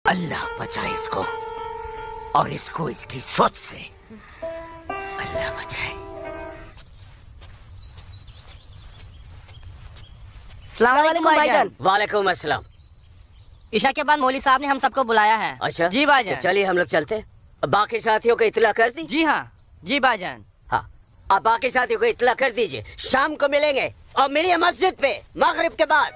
अल्लाह बचाए इसको और इसको इसकी सोच से। अल्लाह बचाए। अस्सलाम वालेकुम भाईजान। वालेकुम अस्सलाम। ईशा के बाद मौली साहब ने हम सबको बुलाया है। अच्छा जी भाईजान। तो चलिए हम लोग चलते। बाकी साथियों को इतला कर दी? जी हाँ जी भाईजान। हाँ, आप बाकी साथियों को इतला कर दीजिए, शाम को मिलेंगे और मिलिए मस्जिद पे मगरिब के बाद।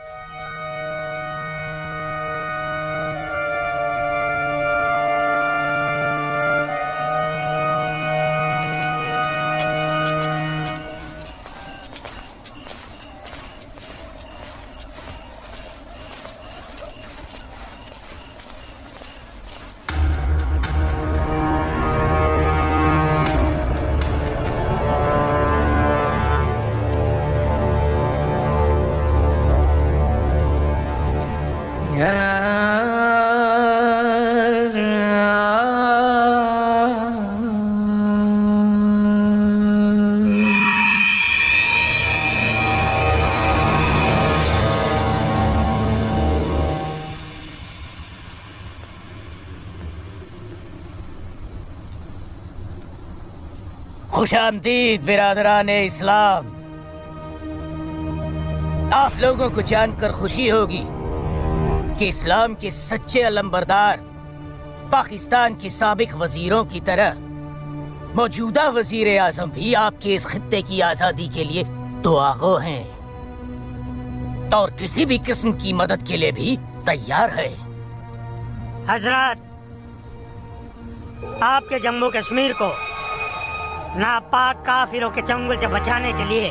खुशामदीद बिरादराने इस्लाम। आप लोगों को जानकर खुशी होगी कि इस्लाम के सच्चे अलंबरदार पाकिस्तान के साबिक वजीरों की तरह मौजूदा वजीर आजम भी आपके इस खित्ते की आजादी के लिए दुआगो हैं और किसी भी किस्म की मदद के लिए भी तैयार है। हजरत, आपके जम्मू कश्मीर को नापाक काफिरों के चंगुल से बचाने के लिए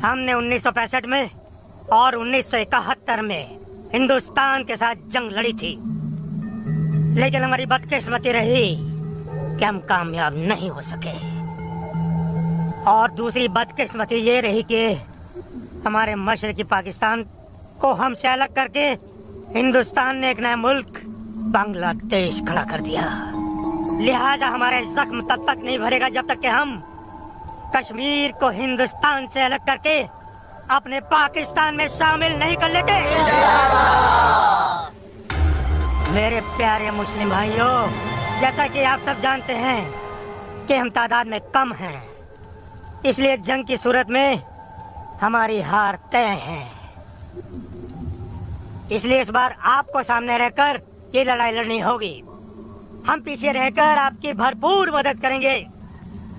हमने 1965 में और 1971 में हिंदुस्तान के साथ जंग लड़ी थी, लेकिन हमारी बदकिस्मती रही कि हम कामयाब नहीं हो सके। और दूसरी बदकिस्मती ये रही कि हमारे मशरकी पाकिस्तान को हमसे अलग करके हिंदुस्तान ने एक नया मुल्क बांग्लादेश खड़ा कर दिया। लिहाजा हमारे जख्म तब तक नहीं भरेगा जब तक कि हम कश्मीर को हिंदुस्तान से अलग करके अपने पाकिस्तान में शामिल नहीं कर लेते। मेरे प्यारे मुस्लिम भाइयों, जैसा कि आप सब जानते हैं कि हम तादाद में कम हैं, इसलिए जंग की सूरत में हमारी हार तय है। इसलिए इस बार आपको सामने रहकर ये लड़ाई लड़नी होगी। हम पीछे रहकर आपकी भरपूर मदद करेंगे,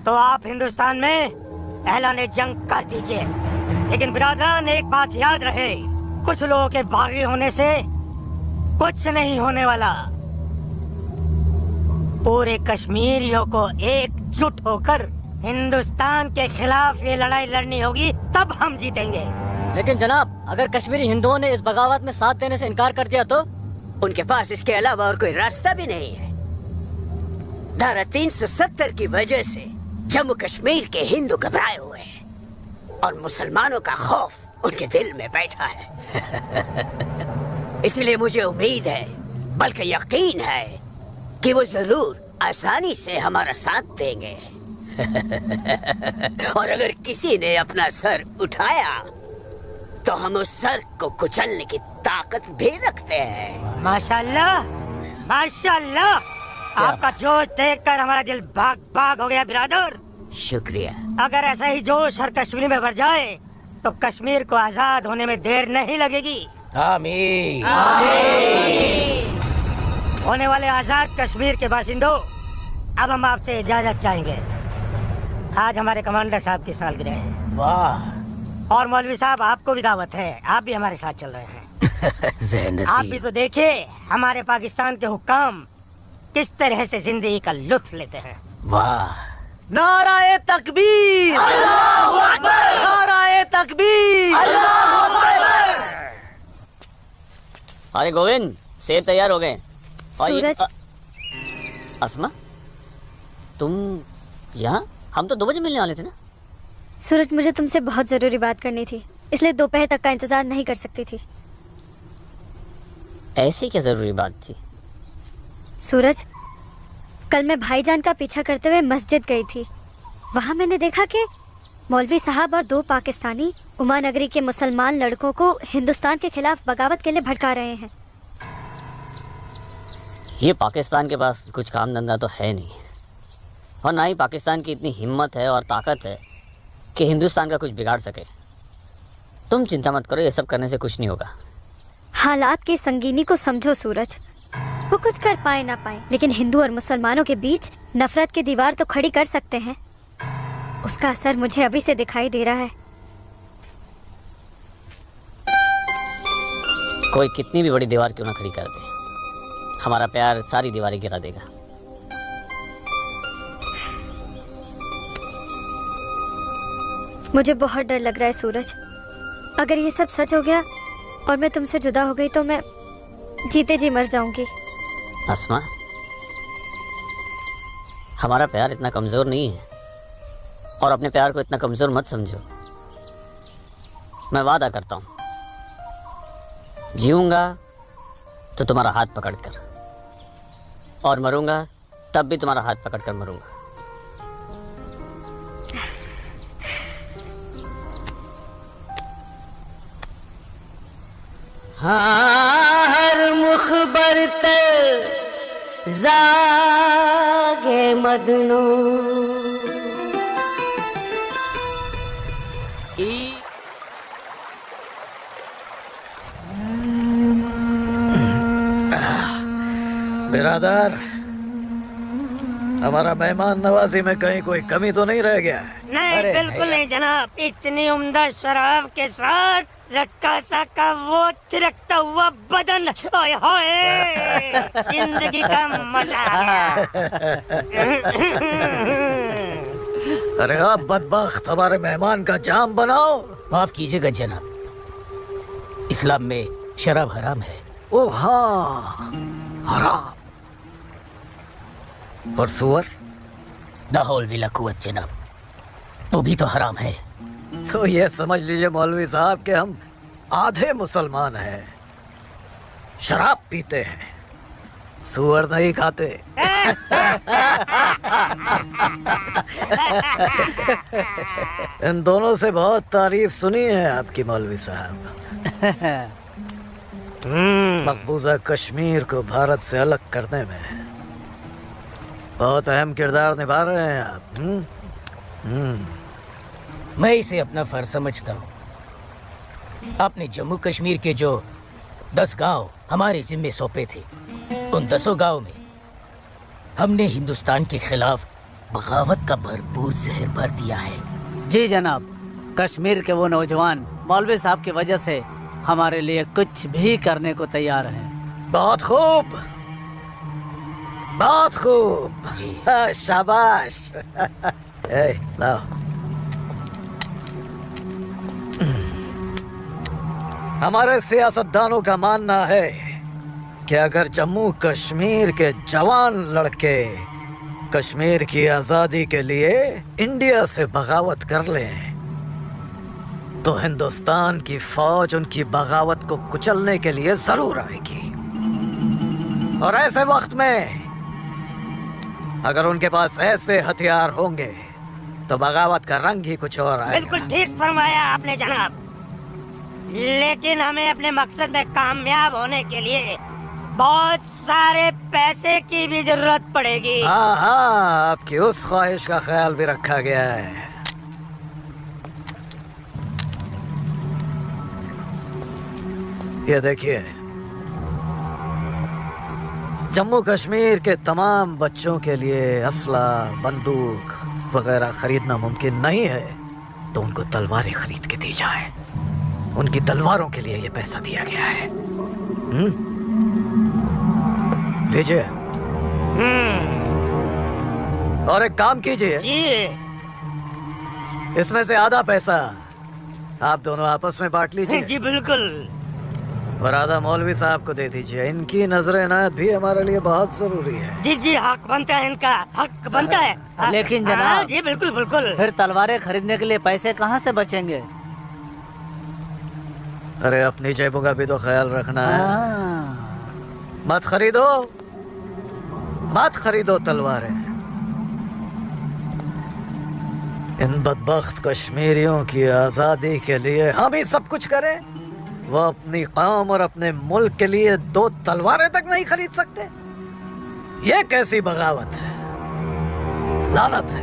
तो आप हिंदुस्तान में ऐलान जंग कर दीजिए। लेकिन बिरादरान, एक बात याद रहे, कुछ लोगों के बागी होने से कुछ नहीं होने वाला। पूरे कश्मीरियों को एकजुट होकर हिंदुस्तान के खिलाफ ये लड़ाई लड़नी होगी, तब हम जीतेंगे। लेकिन जनाब, अगर कश्मीरी हिंदुओं ने इस बगावत में साथ देने से इनकार कर दिया तो? उनके पास इसके अलावा और कोई रास्ता भी नहीं है। धारा 370 की वजह से जम्मू कश्मीर के हिंदू घबराए हुए हैं और मुसलमानों का खौफ उनके दिल में बैठा है। इसलिए मुझे उम्मीद है, बल्कि यकीन है, कि वो जरूर आसानी से हमारा साथ देंगे। और अगर किसी ने अपना सर उठाया तो हम उस सर को कुचलने की ताकत भी रखते हैं। माशाल्लाह, माशाल्लाह, आपका जोश देखकर हमारा दिल भाग भाग हो गया बिरादर। शुक्रिया। अगर ऐसा ही जोश हर कश्मीर में भर जाए तो कश्मीर को आजाद होने में देर नहीं लगेगी। आमीन। होने वाले आजाद कश्मीर के बाशिंदों, अब हम आपसे इजाजत चाहेंगे। आज हमारे कमांडर साहब की सालगिरह है। वाह। और मौलवी साहब, आपको भी दावत है, आप भी हमारे साथ चल रहे हैं। आप भी तो देखिए हमारे पाकिस्तान के हुक्काम किस तरह से जिंदगी का लुत्फ लेते हैं। वाह। नाराए तकबीर, अल्लाहू अकबर, नाराए तकबीर, अल्लाहू अकबर। अरे गोविंद, सेब तैयार हो गए। सूरज। अस्मा, तुम यहाँ? हम तो 2 बजे मिलने वाले थे ना। सूरज, मुझे तुमसे बहुत जरूरी बात करनी थी, इसलिए दोपहर तक का इंतजार नहीं कर सकती थी। ऐसी क्या जरूरी बात थी? सूरज, कल मैं भाईजान का पीछा करते हुए मस्जिद गई थी। वहाँ मैंने देखा कि मौलवी साहब और 2 पाकिस्तानी उमा नगरी के मुसलमान लड़कों को हिंदुस्तान के खिलाफ बगावत के लिए भड़का रहे हैं। ये पाकिस्तान के पास कुछ काम धंधा तो है नहीं, और ना ही पाकिस्तान की इतनी हिम्मत है और ताकत है कि हिंदुस्तान का कुछ बिगाड़ सके। तुम चिंता मत करो, ये सब करने से कुछ नहीं होगा। हालात की संगीनी को समझो सूरज। वो कुछ कर पाए ना पाए, लेकिन हिंदू और मुसलमानों के बीच नफरत की दीवार तो खड़ी कर सकते हैं। उसका असर मुझे अभी से दिखाई दे रहा है। कोई कितनी भी बड़ी दीवार क्यों ना खड़ी कर दे, हमारा प्यार सारी दीवारें गिरा देगा। मुझे बहुत डर लग रहा है सूरज। अगर ये सब सच हो गया और मैं तुमसे जुदा हो गई तो मैं जीते जी मर जाऊंगी। अस्मा, हमारा प्यार इतना कमजोर नहीं है, और अपने प्यार को इतना कमजोर मत समझो। मैं वादा करता हूं, जीऊंगा तो तुम्हारा हाथ पकड़कर, और मरूंगा तब भी तुम्हारा हाथ पकड़कर मरूंगा। हाँ हर मुखबर ते जागे मदनू बिरादर, हमारा मेहमान नवाजी में कहीं कोई कमी तो नहीं रह गया है? नहीं, बिल्कुल नहीं जनाब। इतनी उम्दा शराब के साथ रक्कासा का वो थिरकता हुआ बदन, ओए होए, जिंदगी का मजा आ गया। अरे आप बदबख्त, हमारे मेहमान का जाम बनाओ। माफ कीजिएगा जनाब, इस्लाम में शराब हराम है। ओ हाँ, हराम। और सुअर? दाहौल विला कुवत जनाब, वो भी तो हराम है। तो ये समझ लीजिए मौलवी साहब कि हम आधे मुसलमान हैं, शराब पीते हैं, सुअर नहीं खाते। इन दोनों से बहुत तारीफ सुनी है आपकी मौलवी साहब। मकबूजा कश्मीर को भारत से अलग करने में बहुत अहम किरदार निभा रहे हैं आप। मैं इसे अपना फर्ज समझता हूँ। आपने जम्मू कश्मीर के जो 10 गांव हमारे जिम्मे सौंपे थे, उन 10 गांव में हमने हिंदुस्तान के खिलाफ बगावत का भरपूर जहर भर दिया है। जी जनाब, कश्मीर के वो नौजवान मौलवी साहब की वजह से हमारे लिए कुछ भी करने को तैयार हैं। बहुत खूब, बहुत खूब। शाबाश। लाओ। हमारे सियासतदानों का मानना है कि अगर जम्मू कश्मीर के जवान लड़के कश्मीर की आजादी के लिए इंडिया से बगावत कर लें तो हिंदुस्तान की फौज उनकी बगावत को कुचलने के लिए जरूर आएगी। और ऐसे वक्त में अगर उनके पास ऐसे हथियार होंगे तो बगावत का रंग ही कुछ और आएगा। बिल्कुल ठीक फरमाया आपने जनाब, लेकिन हमें अपने मकसद में कामयाब होने के लिए बहुत सारे पैसे की भी जरूरत पड़ेगी। हाँ हाँ, आपकी उस ख्वाहिश का ख्याल भी रखा गया है। ये देखिए, जम्मू कश्मीर के तमाम बच्चों के लिए असला, बंदूक वगैरह खरीदना मुमकिन नहीं है, तो उनको तलवारें खरीद के दी जाए। उनकी तलवारों के लिए ये पैसा दिया गया है। लीजिए। और एक काम कीजिए, इसमें से आधा पैसा आप दोनों आपस में बांट लीजिए। जी बिल्कुल। और आधा मौलवी साहब को दे दीजिए। इनकी नजर इनायत भी हमारे लिए बहुत जरूरी है। जी जी, हक बनता है, इनका हक बनता है। लेकिन जनाब, जी बिल्कुल बिल्कुल। फिर तलवारें खरीदने के लिए पैसे कहाँ से बचेंगे? अरे अपनी जेबों का भी तो ख्याल रखना है। मत खरीदो, मत खरीदो तलवारें। इन बदबख्त कश्मीरियों की आजादी के लिए हम ही सब कुछ करें, वो अपनी कौम और अपने मुल्क के लिए 2 तलवारें तक नहीं खरीद सकते। ये कैसी बगावत है? लानत है।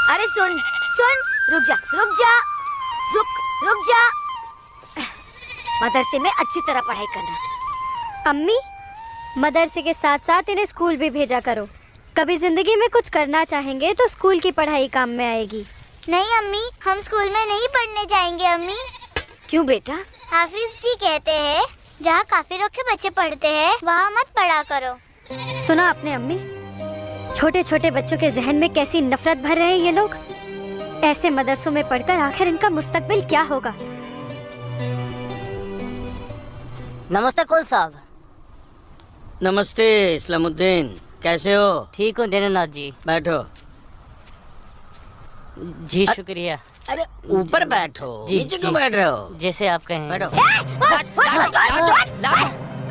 अरे सुन सुन, रुक जा रुक जा, रुक जा। मदरसे में अच्छी तरह पढ़ाई करना। अम्मी, मदरसे के साथ साथ इन्हें स्कूल भी भेजा करो। कभी जिंदगी में कुछ करना चाहेंगे तो स्कूल की पढ़ाई काम में आएगी। नहीं अम्मी, हम स्कूल में नहीं पढ़ने जाएंगे अम्मी। क्यों बेटा? हाफिज जी कहते हैं जहाँ काफिरों के बच्चे पढ़ते हैं वहाँ मत पढ़ा करो। सुना आपने अम्मी? छोटे छोटे बच्चों के जहन में कैसी नफरत भर रहे हैं ये लोग। ऐसे मदरसों में पढ़कर आखिर इनका मुस्तकबिल क्या होगा? नमस्ते कुल साहब। नमस्ते इस्लामुद्दीन, कैसे हो? ठीक हूँ दीनानाथ जी। बैठो। जी शुक्रिया। अरे ऊपर बैठो, जी, नीचे जी। क्यों बैठ रहे हो? जैसे आप कहें। बैठो।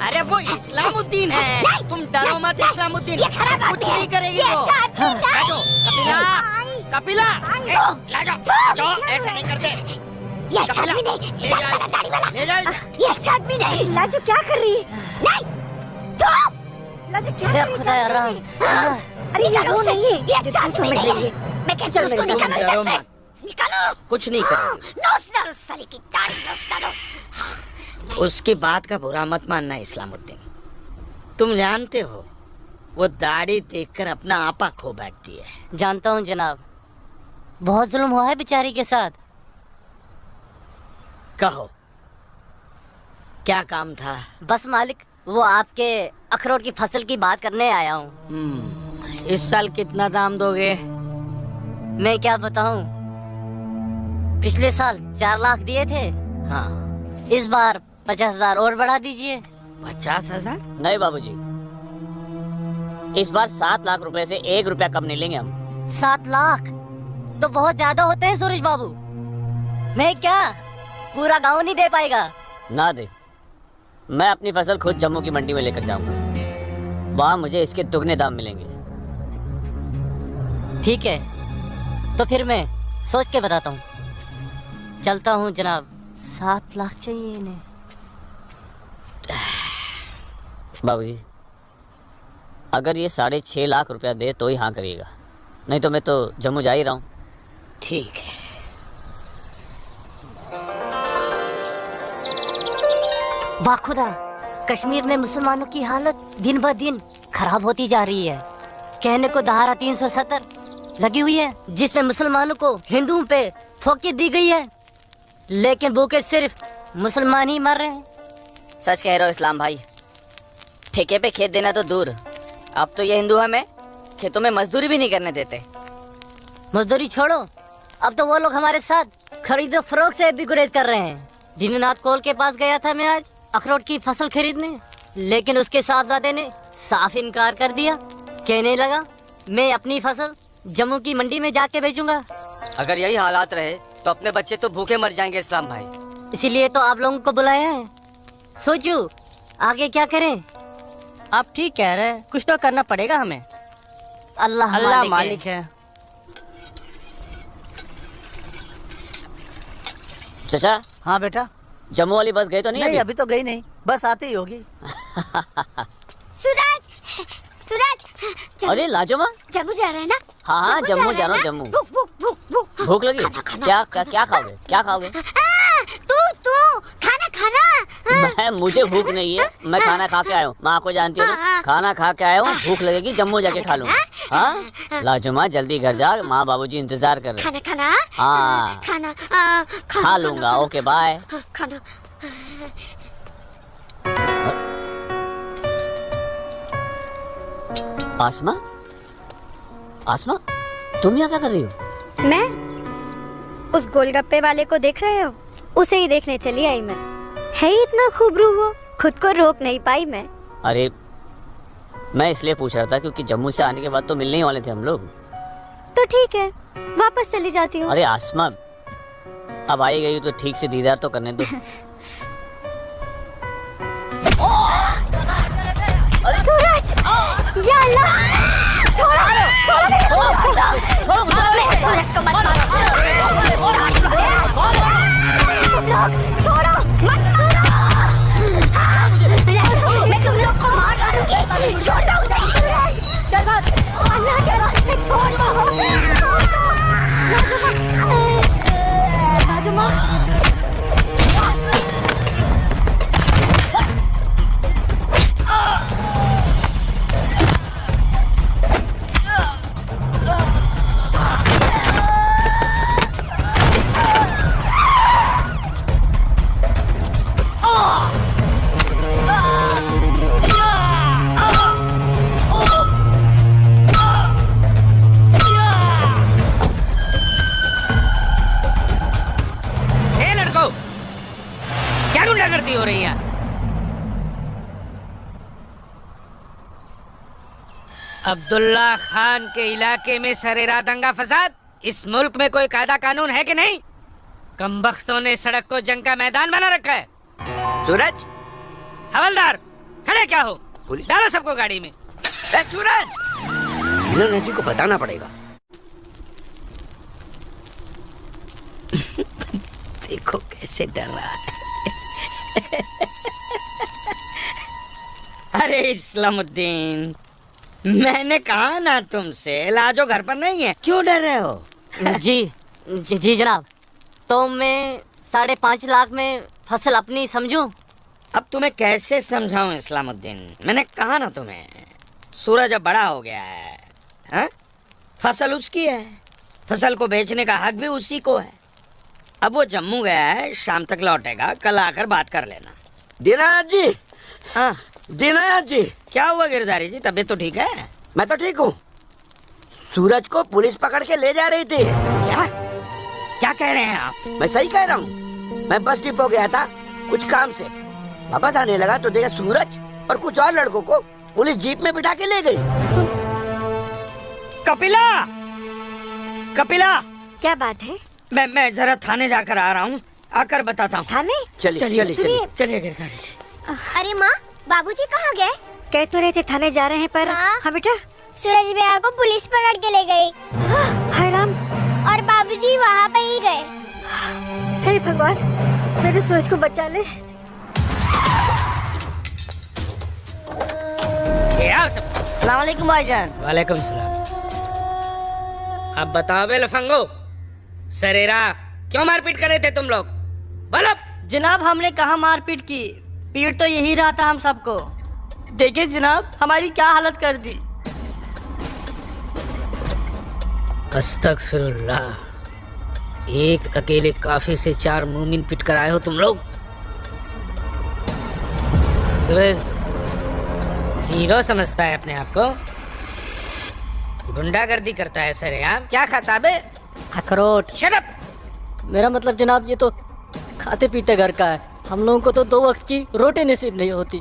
अरे वो इस्लामुद्दीन है, तुम डरो मत। इस्लामुद्दीन कुछ नहीं करेगी वो। बैठो। कपिला, ले जाओ, ऐसे नहीं करते। ये अच्छा आदमी नहीं, ले जाओ। ये अच्छा आदमी नहीं। लाजू क्या कर रही है? नहीं, लाजू क्या अरे कर रही खुदा है? यार, अरे ये वो नहीं है, ये अच्छा आदमी नहीं है। मैं कैसे उसको तुम डरो मत, निकालो। कुछ नहीं करेगी। नोच डालो साले की दाढ़ी, नोच डालो। उसकी बात का बुरा मत मानना इस्लामुद्दीन। तुम जानते हो वो दाढ़ी देखकर अपना आपा खो बैठती है। जानता हूँ जनाब, बहुत जुल्म हुआ है बेचारी के साथ। कहो क्या काम था? बस मालिक, वो आपके अखरोट की फसल की बात करने आया हूँ। इस साल कितना दाम दोगे? मैं क्या बताऊँ, पिछले साल 4 लाख दिए थे, हाँ। इस बार 50,000 और बढ़ा दीजिए। 50,000? नहीं बाबूजी, इस बार 7 लाख रुपए से 1 रुपया कम नहीं लेंगे हम। 7 लाख तो बहुत ज्यादा होते हैं सूरज बाबू। मैं क्या पूरा गांव नहीं दे पाएगा? ना दे, मैं अपनी फसल खुद जम्मू की मंडी में लेकर जाऊंगा, वहाँ मुझे इसके दुगने दाम मिलेंगे। ठीक है, तो फिर मैं सोच के बताता हूँ। चलता हूँ जनाब। 7 लाख चाहिए इन्हें। बाबूजी, अगर ये 6.5 लाख रुपया दे तो ही हाँ करिएगा, नहीं तो मैं तो जम्मू जा ही रहा हूँ। ठीक है। वाह खुदा, कश्मीर में मुसलमानों की हालत दिन ब दिन खराब होती जा रही है। कहने को धारा 370 लगी हुई है जिसमें मुसलमानों को हिंदुओं पे फोकियत दी गई है, लेकिन भूखे सिर्फ मुसलमान ही मर रहे हैं। सच कह रहे हो इस्लाम भाई, ठेके पे खेत देना तो दूर, अब तो ये हिंदू हमें खेतों में मजदूरी भी नहीं करने देते। मजदूरी छोड़ो, अब तो वो लोग हमारे साथ खरीदो फरोख्त से भी गुरेज कर रहे हैं। दीननाथ कोल के पास गया था मैं आज अखरोट की फसल खरीदने, लेकिन उसके साहबजादे ने साफ इनकार कर दिया। कहने लगा मैं अपनी फसल जम्मू की मंडी में जाके बेचूंगा। अगर यही हालात रहे तो अपने बच्चे तो भूखे मर जाएंगे इस्लाम भाई। इसीलिए तो आप लोगों को बुलाया है। सोचो आगे क्या करें। आप ठीक कह रहे हैं, कुछ तो करना पड़ेगा हमें। अल्लाह मालिक है। चाचा, हाँ बेटा। जम्मू वाली बस गई तो नहीं? नहीं अभी तो गई नहीं, बस आती ही होगी। सूरज, सूरज। अरे लाजोमा, जम्मू जा रहे हैं ना? हाँ हाँ जम्मू जा रहा हूँ। जम्मू भूख लगी? क्या क्या खाओगे? क्या खाओगे? तू खाना। मुझे भूख नहीं है, मैं खाना खा के आया हूँ। माँ को जानती हो ना, खाना खा के आया हूँ, भूख लगेगी जम्मू जाके खा लूंगा। हाँ लाजोमा जल्दी घर जा, माँ बाबूजी इंतजार कर रहे हैं। खाना हाँ खाना खा लूंगा। Okay bye. खाना। आसमा, आसमा तुम यहाँ क्या कर रही हो? मैं उस गोलगप्पे वाले को देख रहे हो? उसे ही देखने चली आई मैं। है ही इतना खूबरू वो, खुद को रोक नहीं पाई मैं। अरे मैं इसलिए पूछ रहा था क्योंकि जम्मू से आने के बाद तो मिलने ही वाले थे हम लोग। तो ठीक है, वापस चली जाती हूँ। अरे आसमा, अब आई गई तो ठीक से दीदार तो करने दो। सूरज, या अल्लाह, छोड़ो सूरज को मत मारो। छोड़ो, मत मारो। ए लड़को, क्या गुंडागर्दी हो रही है? अब्दुल्ला खान के इलाके में सरेराह दंगा फसाद? इस मुल्क में कोई कायदा कानून है कि नहीं? कमबख्तों ने सड़क को जंग का मैदान बना रखा है। सूरज, हवलदार, खड़े क्या हो? डालो सबको गाड़ी में। सूरज, मीना जी को बताना पड़ेगा। देखो कैसे डर रहा है। अरे इस्लामुद्दीन, मैंने कहा ना तुमसे, लाजो घर पर नहीं है, क्यों डर रहे हो? जी जनाब। तो मैं 5.5 लाख में फसल अपनी समझूं? अब तुम्हें कैसे समझाऊं इस्लामुद्दीन? मैंने कहा ना तुम्हें, सूरज अब बड़ा हो गया है, हा? फसल उसकी है, फसल को बेचने का हक भी उसी को है। अब वो जम्मू गया है, शाम तक लौटेगा, कल आकर बात कर लेना। दीनानाथ जी, हाँ दीनानाथ जी, क्या हुआ गिरधारी जी, तबीयत तो ठीक है? मैं तो ठीक हूँ। सूरज को पुलिस पकड़ के ले जा रही थी। क्या क्या कह रहे हैं आप? मैं सही कह रहा हूँ। मैं बस डिपो गया था कुछ काम से, वापस आने लगा तो देखा सूरज और कुछ और लड़कों को पुलिस जीप में बिठा के ले गई। कपिला, कपिला, क्या बात है? मैं जरा थाने जाकर आ रहा हूँ, आकर बताता हूँ। थाने? चलिए चलिए गिरधारी जी। अरे माँ, बाबूजी कहाँ गए? कह तो रहे थे थाने जा रहे हैं पर। हाँ बेटा। सूरज भैया को पुलिस पकड़ के ले गई। हाय राम। और बाबूजी वहाँ पे ही गए। हे भगवान, मेरे सूरज को बचा ले। अस्सलाम वालेकुम भाईजान। वालेकुम सलाम। अब बताओ बे लफंगो, सरेरा क्यों मारपीट कर रहे थे तुम लोग? बोलो। जनाब, हमने कहा मारपीट की, पीट तो यही रहा था हम सबको। देखिए जनाब, हमारी क्या हालत कर दी। अस्तगफिरुल्लाह, एक अकेले काफी से 4 मूमिन पिट कर आए हो तुम लोग। हीरो समझता है अपने आप को, गुंडागर्दी करता है सरेआम। क्या खाता बे? अखरोट। Shut up. मेरा मतलब जनाब, ये तो खाते पीते घर का है, हम लोगों को तो 2 वक्त की रोटी नसीब नहीं होती,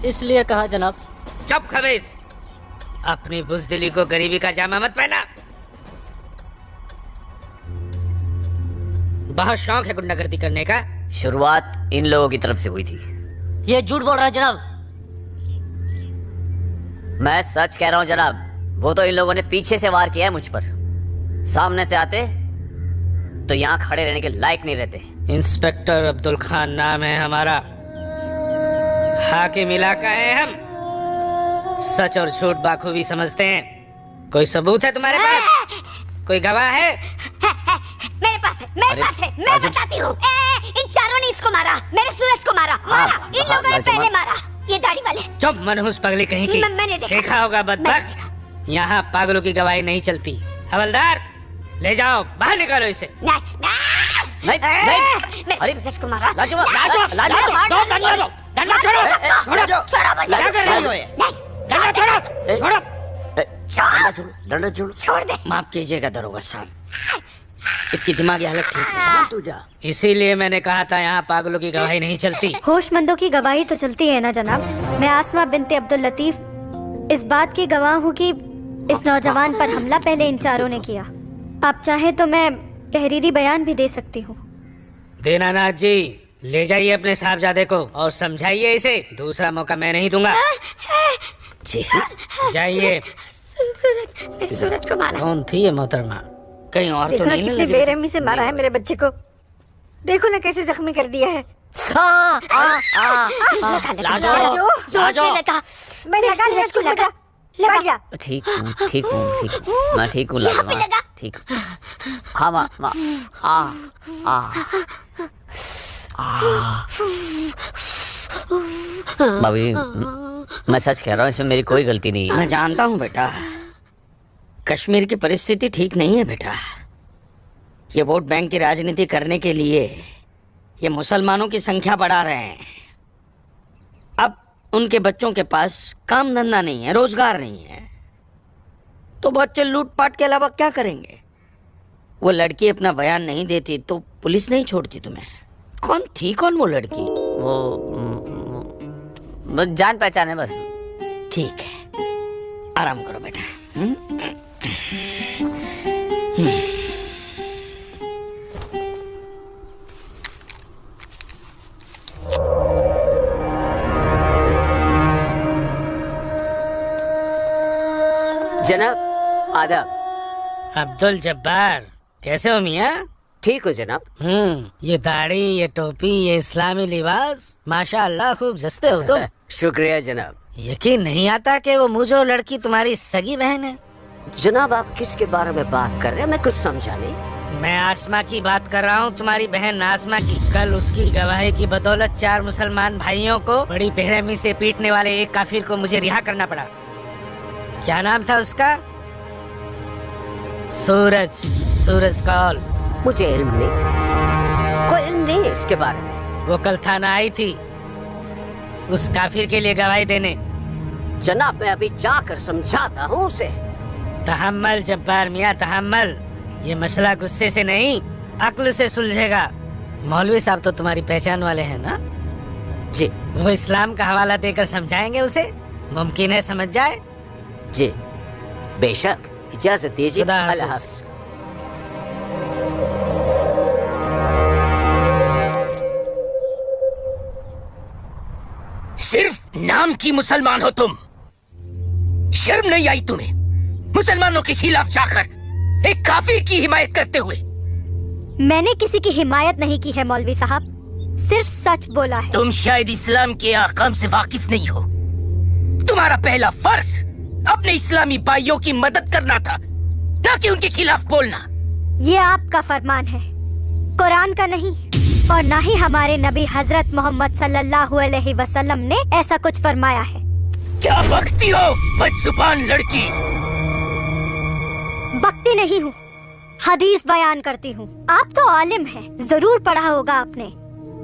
इसलिए कहा जनाब। चुप खबीस, अपनी बुज़दिली को गरीबी का जामा मत पहना। बहुत शौक है गुंडागर्दी करने का। शुरुआत इन लोगों की तरफ से हुई थी। ये झूठ बोल रहा है जनाब। मैं सच कह रहा हूँ जनाब, वो तो इन लोगों ने पीछे से वार किया है मुझ पर। सामने से आते तो यहाँ खड़े रहने के लायक नहीं रहते। इंस्पेक्टर अब्दुल खान नाम है हमारा, हाकिम इलाका है हम, सच और झूठ बाखूबी समझते हैं। कोई सबूत है तुम्हारे पास? कोई गवाह है? मेरे पास है, मेरे पास है, मैं बताती हूँ। इन चारों ने इसको मारा, मेरे सूरज को मारा, इन लोगों ने पहले मारा। ये दाढ़ी वाले। चुप मनहूस पगली कहीं की। मैंने देखा होगा बदबख्त, यहाँ पागलों की गवाही नहीं चलती। हवलदार, ले जाओ, बाहर निकालो इसे। नहीं। मेरे सूरज को मारा। लाजवाब, दो डंडा दो, डंडा छोड़ो, छोड़ो, क्या कर रही हो ये? डंडा छोड़ो, छोड़ दे। माफ कीजिएगा दरोगा साहब, इसकी दिमागी हालत ठीक नहीं। इसीलिए मैंने कहा था यहाँ पागलों की गवाही नहीं चलती। होशमंदों की गवाही तो चलती है ना जनाब। मैं आसमा बिनते अब्दुल लतीफ इस बात की गवाह हूँ कि इस नौजवान पर हमला पहले इन चारों ने किया। आप चाहे तो मैं तहरीरी बयान भी दे सकती हूँ। दीनानाथ जी, ले जाइए अपने साहबजादे को और समझाइए इसे, दूसरा मौका मैं नहीं दूंगा। जी जाइए। सूरज को मारा। कौन थी ये मोहतरमा? कहीं और तो नहीं कितनी बेरहमी से मारा है मेरे बच्चे को। देखो ना कैसे जख्मी कर दिया है। ठीक हूँ, मैं ठीक हूँ लाजवाब, ठीक। हाँ माँ, बाबूजी, मैं सच कह रहा हूँ, इसमें मेरी कोई गलती नहीं है। मैं जानता हूँ बेटा, कश्मीर की परिस्थिति ठीक नहीं है बेटा। ये वोट बैंक की राजनीति करने के लिए ये मुसलमानों की संख्या बढ़ा रहे हैं उनके बच्चों के पास काम धंधा नहीं है, रोजगार नहीं है, तो बच्चे लूटपाट के अलावा क्या करेंगे? वो लड़की अपना बयान नहीं देती तो पुलिस नहीं छोड़ती तुम्हें। कौन थी वो लड़की? वो जान पहचान है बस। ठीक है, आराम करो बेटा। जनाब आदाब। अब्दुल जब्बार, कैसे हो मियाँ? ठीक हो जनाब? ये दाढ़ी, ये टोपी, ये इस्लामी लिबास, माशाअल्लाह खूब जस्ते हो तुम। शुक्रिया जनाब। यकीन नहीं आता कि वो मुझो लड़की तुम्हारी सगी बहन है। जनाब आप किसके बारे में बात कर रहे हैं? मैं कुछ समझा नहीं। मैं आसमा की बात कर रहा हूँ, तुम्हारी बहन आसमा की। कल उसकी गवाही की बदौलत 4 मुसलमान भाइयों को बड़ी बेरहमी से पीटने वाले एक काफिर को मुझे रिहा करना पड़ा। क्या नाम था उसका? सूरज कौल। मुझे इल्म नहीं, कोई इल्म नहीं है इसके बारे में। वो कल थाना आई थी उस काफिर के लिए गवाही देने। जनाब मैं अभी जाकर समझाता हूँ उसे। तहम्मल जब्बार मियाँ, तहम्मल। ये मसला गुस्से से नहीं, अक्ल से सुलझेगा। मौलवी साहब तो तुम्हारी पहचान वाले हैं ना? जी। वो इस्लाम का हवाला देकर समझाएंगे उसे, मुमकिन है समझ जाए। जी बेशक, इजाजत दीजिए। खुदा हाफिज। अल्लाह हाफिज। सिर्फ नाम की मुसलमान हो तुम। शर्म नहीं आई तुम्हें मुसलमानों के खिलाफ जाकर एक काफिर की हिमायत करते हुए? मैंने किसी की हिमायत नहीं की है मौलवी साहब, सिर्फ सच बोला है। तुम शायद इस्लाम के अहकाम से वाकिफ नहीं हो। तुम्हारा पहला फर्ज अपने इस्लामी भाइयों की मदद करना था, न कि उनके खिलाफ बोलना। ये आपका फरमान है, कुरान का नहीं, और ना ही हमारे नबी हजरत मोहम्मद सल्लल्लाहु अलैहि वसल्लम ने ऐसा कुछ फरमाया है। क्या बकती हो बदजुबान लड़की? बकती नहीं हूँ, हदीस बयान करती हूँ। आप तो आलिम हैं, जरूर पढ़ा होगा आपने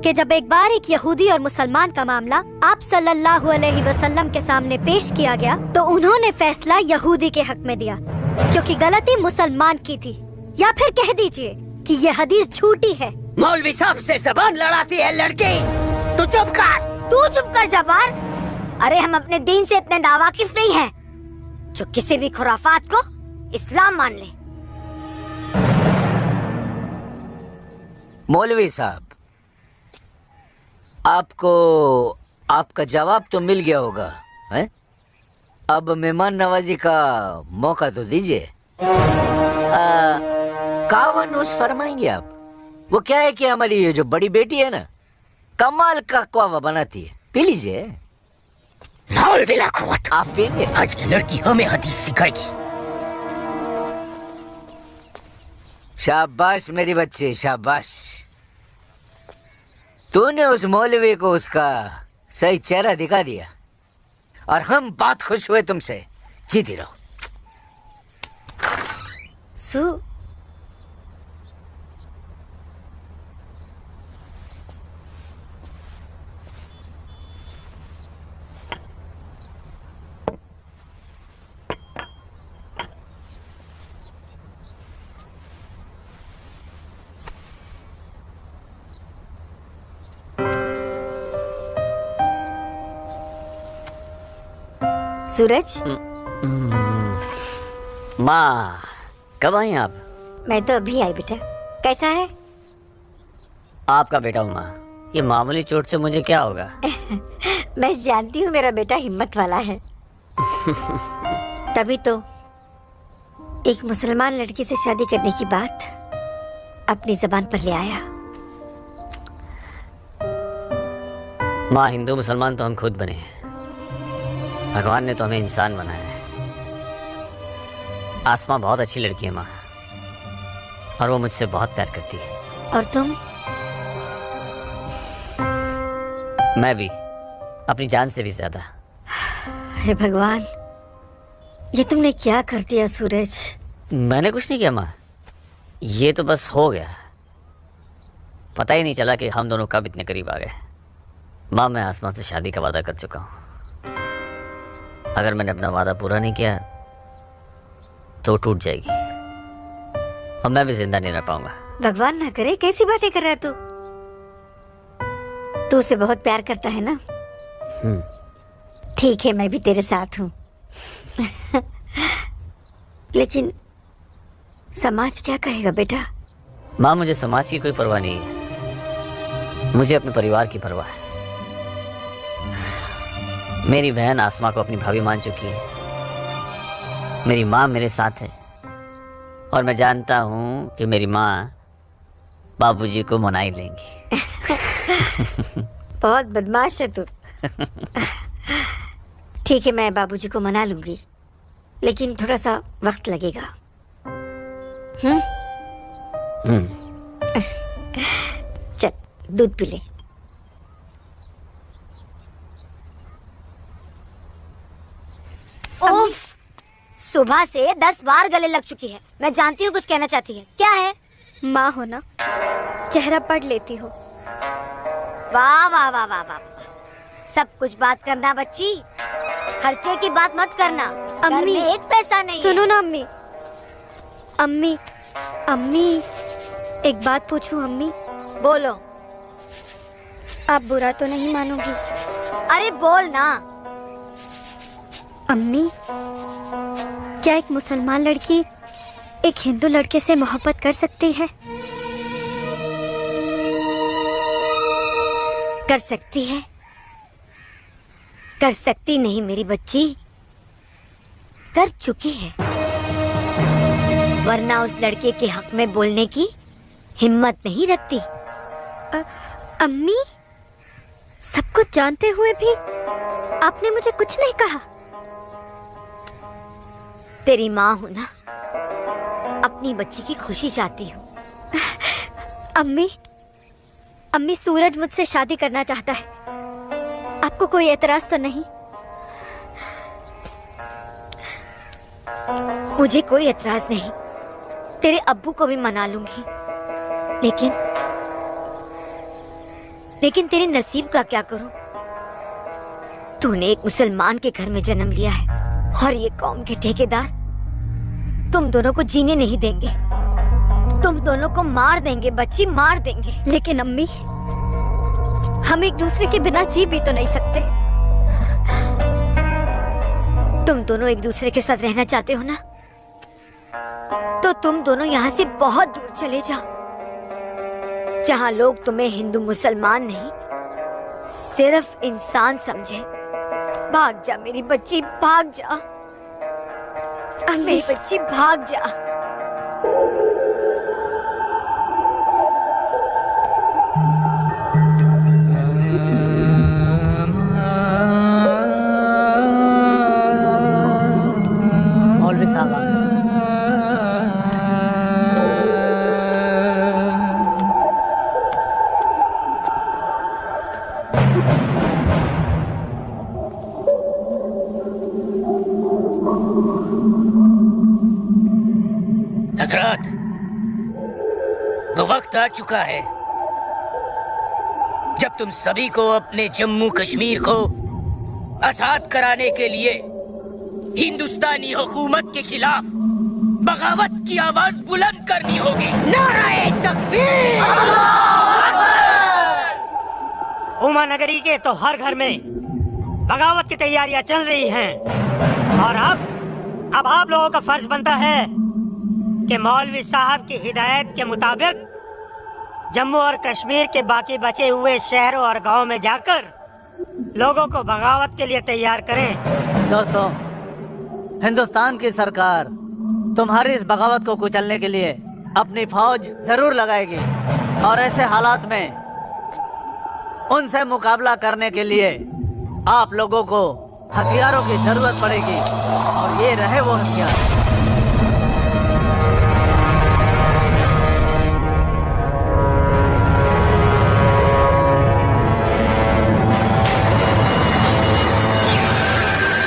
कि जब एक बार एक यहूदी और मुसलमान का मामला आप सल्लल्लाहु अलैहि वसल्लम के सामने पेश किया गया तो उन्होंने फैसला यहूदी के हक में दिया, क्योंकि गलती मुसलमान की थी। या फिर कह दीजिए कि ये हदीस झूठी है। मौलवी साहब से जबान लड़ाती है लड़की। तू चुप कर। तू चुप कर जब्बार। अरे हम अपने दीन से इतने नावाकिफ नहीं हैं जो किसी भी खुराफात को इस्लाम मान ले। मौलवी साहब, आपको आपका जवाब तो मिल गया होगा, हैं? अब मेहमान नवाजी का मौका तो दीजिए। कावा नोश फरमाएंगे आप? वो क्या है कि हमारी ये जो बड़ी बेटी है ना, कमाल का कावा बनाती है, पी लीजिए। आप पिएंगे? आज की लड़की हमें हदीस सिखाएगी। शाबाश मेरी बच्ची, शाबाश। तूने उस मौलवी को उसका सही चेहरा दिखा दिया और हम बहुत खुश हुए तुमसे। जीती रहो। सूरज, माँ कब आई आप? मैं तो अभी आई बेटा। कैसा है? आपका बेटा हूँ माँ, ये मामूली चोट से मुझे क्या होगा? मैं जानती हूँ मेरा बेटा हिम्मत वाला है। तभी तो एक मुसलमान लड़की से शादी करने की बात अपनी जबान पर ले आया। माँ हिंदू मुसलमान तो हम खुद बने हैं, भगवान ने तो हमें इंसान बनाया है। आसमा बहुत अच्छी लड़की है माँ, और वो मुझसे बहुत प्यार करती है। और तुम? मैं भी, अपनी जान से भी ज्यादा। हे भगवान, ये तुमने क्या कर दिया सूरज? मैंने कुछ नहीं किया माँ, ये तो बस हो गया। पता ही नहीं चला कि हम दोनों कब इतने करीब आ गए। माँ मैं आसमा से शादी का वादा कर चुका हूँ। अगर मैंने अपना वादा पूरा नहीं किया तो टूट जाएगी और मैं भी जिंदा नहीं रह पाऊंगा। भगवान ना करे, कैसी बातें कर रहा है तू उसे बहुत प्यार करता है ना? ठीक है, मैं भी तेरे साथ हूँ। लेकिन समाज क्या कहेगा बेटा? माँ, मुझे समाज की कोई परवाह नहीं है, मुझे अपने परिवार की परवाह है। मेरी बहन आसमा को अपनी भाभी मान चुकी है, मेरी माँ मेरे साथ है और मैं जानता हूँ कि मेरी माँ बाबूजी को मना ही लेंगी। बहुत बदमाश है तू। ठीक है, मैं बाबूजी को मना लूंगी, लेकिन थोड़ा सा वक्त लगेगा। चल दूध पी ले। उफ, सुबह से 10 बार गले लग चुकी है। मैं जानती हूँ कुछ कहना चाहती है, क्या है? माँ हो ना, चेहरा पढ़ लेती हो। वाह वाह वाह वाह वाह, सब कुछ बात करना बच्ची, खर्चे की बात मत करना। अम्मी, घर में एक पैसा नहीं सुनो है। ना अम्मी। अम्मी अम्मी, एक बात पूछूं अम्मी? बोलो। आप बुरा तो नहीं मानोगी? अरे बोल ना। अम्मी, क्या एक मुसलमान लड़की एक हिंदू लड़के से मोहब्बत कर सकती है? कर सकती है, कर सकती नहीं मेरी बच्ची, कर चुकी है। वरना उस लड़के के हक में बोलने की हिम्मत नहीं रखती। अम्मी, सब कुछ जानते हुए भी आपने मुझे कुछ नहीं कहा। तेरी माँ हूं ना, अपनी बच्ची की खुशी चाहती हूँ। अम्मी, अम्मी, सूरज मुझसे शादी करना चाहता है, आपको कोई एतराज तो नहीं? मुझे कोई एतराज नहीं, तेरे अब्बू को भी मना लूंगी, लेकिन तेरे नसीब का क्या करूं? तूने एक मुसलमान के घर में जन्म लिया है और ये कौम के ठेकेदार तुम दोनों को जीने नहीं देंगे, तुम दोनों को मार देंगे बच्ची, मार देंगे। लेकिन अम्मी, हम एक दूसरे के बिना जी भी तो नहीं सकते। तुम दोनों एक दूसरे के साथ रहना चाहते हो ना, तो तुम दोनों यहाँ से बहुत दूर चले जाओ, जहाँ लोग तुम्हें हिंदू मुसलमान नहीं, सिर्फ इंसान समझे। भाग जा मेरी बच्ची, भाग जा मेरी बच्ची, भाग जा। मौलवी साहब आ गए। हजरत, वो वक्त आ चुका है जब तुम सभी को अपने जम्मू कश्मीर को आजाद कराने के लिए हिंदुस्तानी हुकूमत के खिलाफ बगावत की आवाज बुलंद करनी होगी। नारे तकबीर! उमा नगरी के तो हर घर में बगावत की तैयारियां चल रही हैं और अब आप लोगों का फर्ज बनता है कि मौलवी साहब की हिदायत के मुताबिक जम्मू और कश्मीर के बाकी बचे हुए शहरों और गांवों में जाकर लोगों को बगावत के लिए तैयार करें। दोस्तों, हिंदुस्तान की सरकार तुम्हारी इस बगावत को कुचलने के लिए अपनी फौज जरूर लगाएगी और ऐसे हालात में उनसे मुकाबला करने के लिए आप लोगों को हथियारों की जरूरत पड़ेगी और ये रहे वो हथियार।